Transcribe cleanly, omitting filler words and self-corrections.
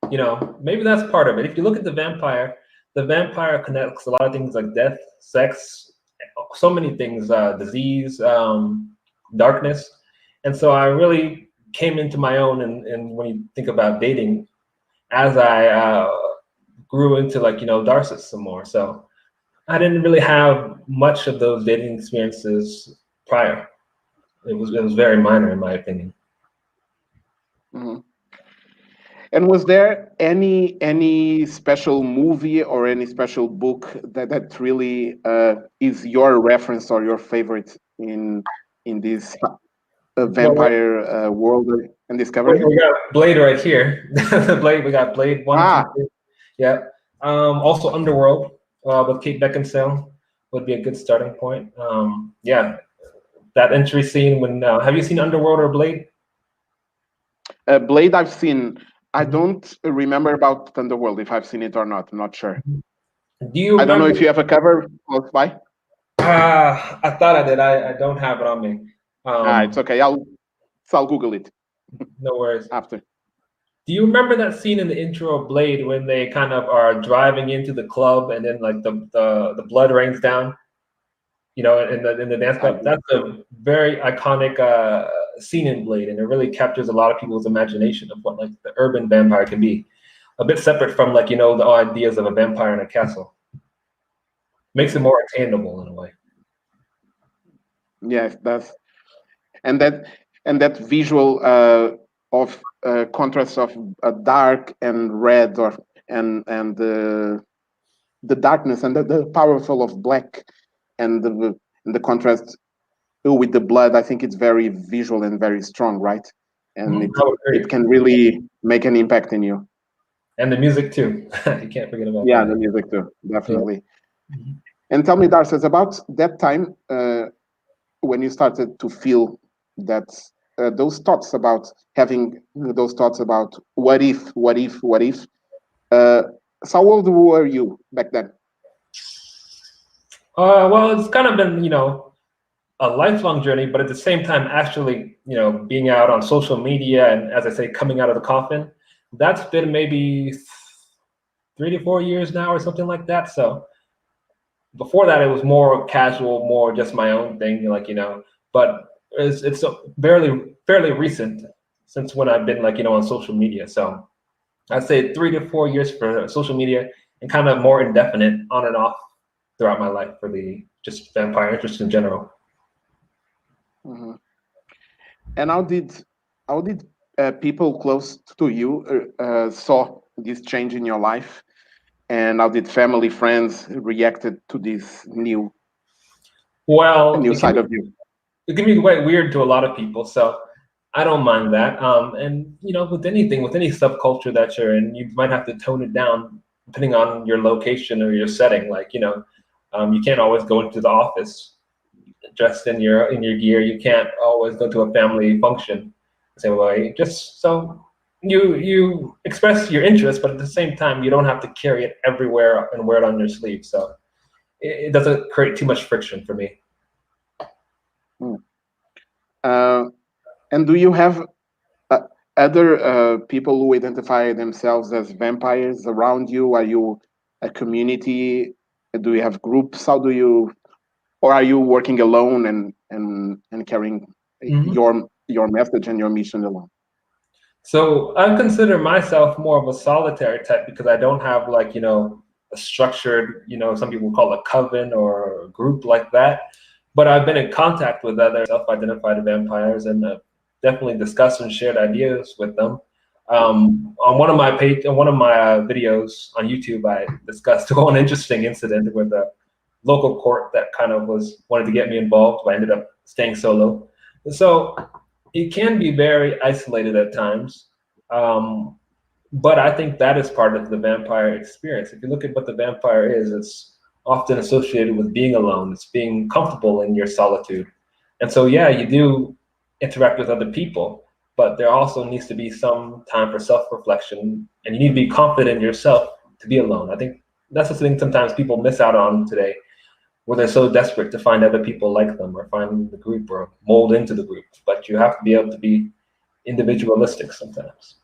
maybe that's part of it. If you look at the vampire connects a lot of things like death, sex, so many things, disease, darkness. And so I really came into my own. And when you think about dating, as I grew into Darcis some more. So I didn't really have much of those dating experiences prior. It was very minor in my opinion. Mm-hmm. And was there any special movie or any special book that really is your reference or your favorite in this Well, vampire world and we discovery? got Blade right here. Blade. We got Blade one, two, Ah, three. Yeah. Also Underworld with Kate Beckinsale would be a good starting point. Yeah, that entry scene when have you seen Underworld or Blade? Blade I've seen. I Mhm. don't remember about Thunderworld if I've seen it or not. I'm not sure. Do you I don't know remember? if you have a cover close by. I thought I did. I don't have it on me. Ah, it's Um, okay. I'll Google it no worries. after. Do you remember that scene in the intro of Blade when they kind of are driving into the club and then like the blood rains down? In the dance I club. That's a very iconic scene in Blade, and it really captures a lot of people's imagination of what like the urban vampire can be. A bit separate from the ideas of a vampire in a castle. Makes it more attainable in a way. yes, that's and that visual of contrast of dark and red or and the darkness and the powerful of black and the contrast with the blood. I think it's very visual and very strong, right? And Mhm, it I would it agree. can really make an impact in you. And the music too. You can't forget about Yeah, that. the music too, Yeah. definitely. Mhm. And tell me, Darcy, about that time when you started to feel that those thoughts about having those thoughts about what if, what if, what if. Uh, so how old were you back then? Well, it's kind of been, a lifelong journey, but at the same time, actually, being out on social media and, as I say, coming out of the coffin, that's been maybe 3 to 4 years now or something like that. So before that, it was more casual, more just my own thing, but it's fairly recent since when I've been on social media. So I'd say 3 to 4 years for social media and kind of more indefinite on and off throughout my life for the just vampire interest in general. Mhm. And how did people close to you saw this change in your life? And how did family, friends reacted to this Well, new side of you? it can be quite weird to a lot of people, so I don't mind that. And with anything, with any subculture that you're in, you might have to tone it down depending on your location or your setting. Like you can't always go into the office dressed in your gear. You can't always go to a family function the same way. Just so you express your interest, but at the same time, you don't have to carry it everywhere and wear it on your sleeve. So it doesn't create too much friction for me. Hmm. Uh, and do you have uh, other people who identify themselves as vampires around you? Are you a community? Do you have groups? How do you, or are you working alone and carrying Mhm. your message and your mission alone? So I consider myself more of a solitary type because I don't have a structured, some people call it a coven or a group like that. But I've been in contact with other self-identified vampires and definitely discussed and shared ideas with them. On one of my videos on YouTube, I discussed one interesting incident with a local court that kind of wanted to get me involved, but I ended up staying solo. So it can be very isolated at times. Um, but I think that is part of the vampire experience. If you look at what the vampire is, it's often associated with being alone. It's being comfortable in your solitude. And so, yeah, you do interact with other people, but there also needs to be some time for self-reflection, and you need to be confident in yourself to be alone. I think that's the thing sometimes people miss out on today, where they're so desperate to find other people like them or find the group or mold into the group. But you have to be able to be individualistic sometimes.